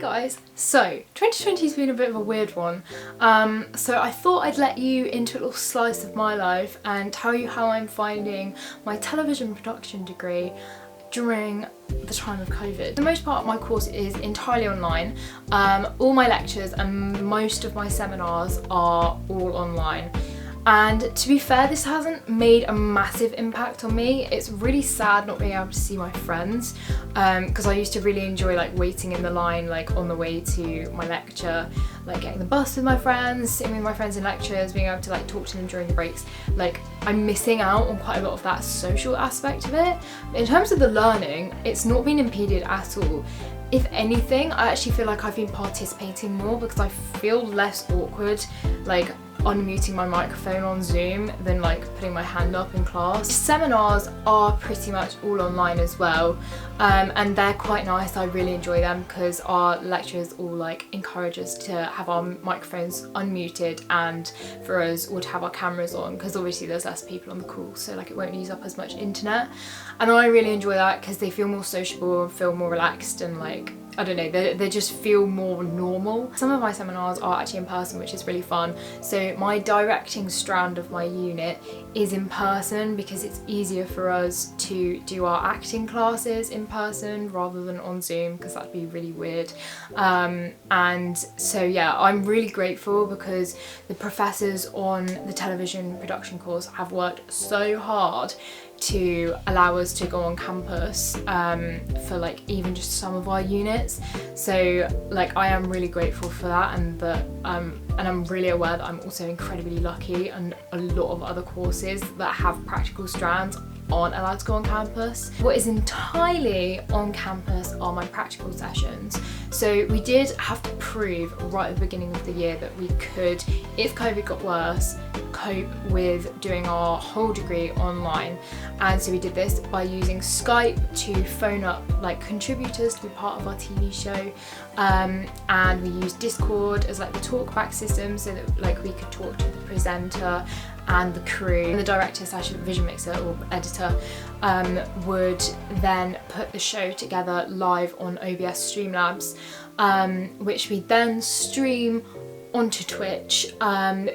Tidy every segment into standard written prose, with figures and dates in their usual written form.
guys, so 2020 has been a bit of a weird one, so I thought I'd let you into a little slice of my life and tell you how I'm finding my television production degree during the time of COVID. For the most part, my course is entirely online. All my lectures and most of my seminars are all online. And to be fair, this hasn't made a massive impact on me. It's really sad not being able to see my friends, because I used to really enjoy like waiting in the line like on the way to my lecture, like getting the bus with my friends, sitting with my friends in lectures, being able to like talk to them during the breaks. Like, I'm missing out on quite a lot of that social aspect of it. In terms of the learning, it's not been impeded at all. If anything, I actually feel like I've been participating more because I feel less awkward like unmuting my microphone on Zoom than like putting my hand up in class. Seminars are pretty much all online as well, and they're quite nice. I really enjoy them because our lecturers all like encourage us to have our microphones unmuted and for us all to have our cameras on, because obviously there's less people on the call, so like it won't use up as much internet, and I really enjoy that because they feel more sociable and feel more relaxed and like, I don't know, they just feel more normal. Some of my seminars are actually in person, which is really fun. So my directing strand of my unit is in person because it's easier for us to do our acting classes in person rather than on Zoom, because that'd be really weird. And so yeah, I'm really grateful because the professors on the television production course have worked so hard to allow us to go on campus for like even just some of our units. So like, I am really grateful for that, and that and I'm really aware that I'm also incredibly lucky, and a lot of other courses that have practical strands aren't allowed to go on campus. What is entirely on campus are my practical sessions. So we did have to prove right at the beginning of the year that we could, if COVID got worse, cope with doing our whole degree online. And so we did this by using Skype to phone up like contributors to be part of our TV show, and we used Discord as like the talkback system so that like we could talk to the presenter and the crew. And the director / vision mixer or editor would then put the show together live on OBS Streamlabs, which we then stream onto Twitch.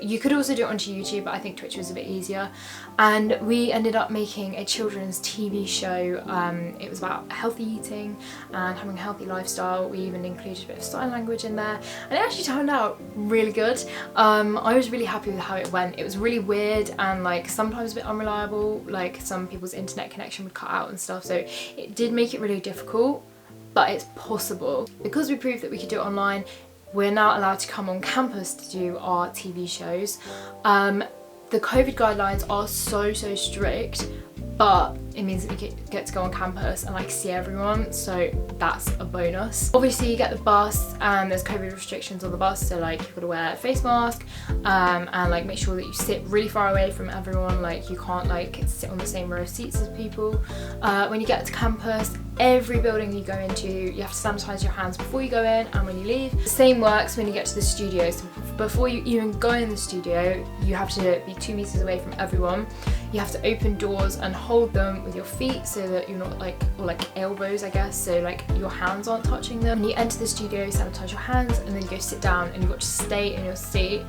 You could also do it onto YouTube, but I think Twitch was a bit easier. And we ended up making a children's TV show. It was about healthy eating and having a healthy lifestyle. We even included a bit of sign language in there, and it actually turned out really good. I was really happy with how it went. It was really weird and like sometimes a bit unreliable, like some people's internet connection would cut out and stuff, so it did make it really difficult, but it's possible. Because we proved that we could do it online, we're now allowed to come on campus to do our TV shows. The COVID guidelines are so strict, but it means that we get to go on campus and like see everyone, so that's a bonus. Obviously you get the bus and there's COVID restrictions on the bus, so like you've got to wear a face mask, and like make sure that you sit really far away from everyone. Like you can't like sit on the same row of seats as people. When you get to campus, every building you go into, you have to sanitize your hands before you go in and when you leave. The same works when you get to the studio. So before you even go in the studio, you have to be 2 meters away from everyone. You have to open doors and hold them with your feet so that you're not like, or like elbows I guess, so like your hands aren't touching them. When you enter the studio, sanitize your hands, and then you go sit down and you've got to stay in your seat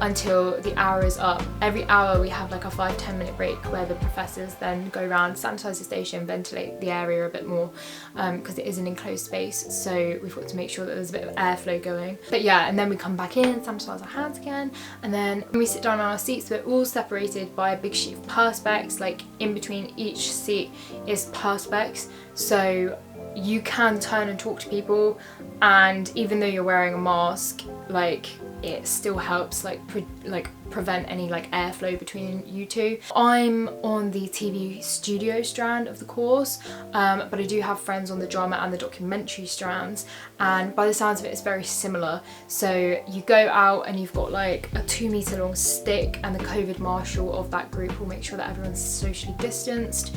until the hour is up. Every hour we have like a 5-10 minute break where the professors then go around, sanitize the station, ventilate the area a bit more, because it is an enclosed space, so we've got to make sure that there's a bit of airflow going. But yeah, and then we come back in, sanitize our hands again, and then when we sit down on our seats, we're all separated by a big sheet of perspex. Like in between each seat is perspex, so you can turn and talk to people, and even though you're wearing a mask, like it still helps like prevent any like airflow between you two. I'm on the TV studio strand of the course, but I do have friends on the drama and the documentary strands, and by the sounds of it, it's very similar. So you go out and you've got like a 2 meter long stick, and the COVID marshal of that group will make sure that everyone's socially distanced.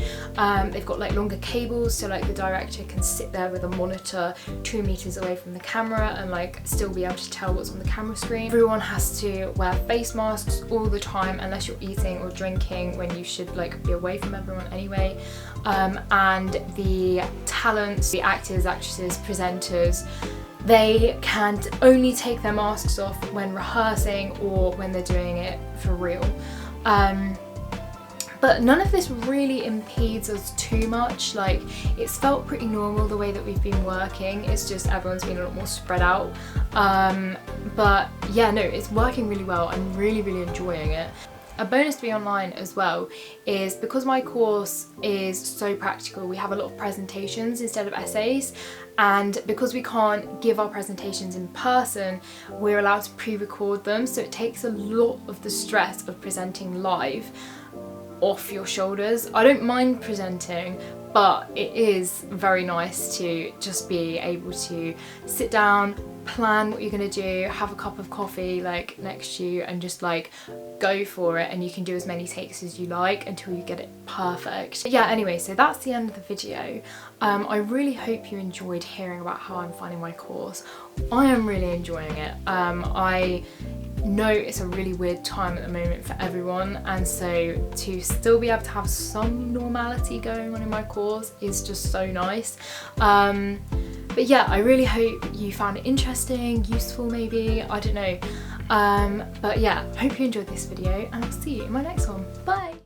They've got like longer cables, so like the director can sit there with a monitor 2 meters away from the camera and like still be able to tell what's on the camera screen. Everyone has to wear face masks all the time unless you're eating or drinking, when you should like be away from everyone anyway. And the talents, the actors, actresses, presenters, they can only take their masks off when rehearsing or when they're doing it for real. But none of this really impedes us too much. Like, it's felt pretty normal the way that we've been working. It's just everyone's been a lot more spread out. But yeah, no, it's working really well. I'm really enjoying it. A bonus to be online as well is because my course is so practical, we have a lot of presentations instead of essays, and because we can't give our presentations in person, we're allowed to pre-record them, so it takes a lot of the stress of presenting live off your shoulders. I don't mind presenting, but it is very nice to just be able to sit down, plan what you're gonna do, have a cup of coffee like next to you, and just like go for it, and you can do as many takes as you like until you get it perfect. Yeah, anyway, so that's the end of the video. I really hope you enjoyed hearing about how I'm finding my course. I am really enjoying it. I know it's a really weird time at the moment for everyone, and so to still be able to have some normality going on in my course is just so nice. But yeah, I really hope you found it interesting, useful maybe, I don't know. But yeah, hope you enjoyed this video, and I'll see you in my next one. Bye!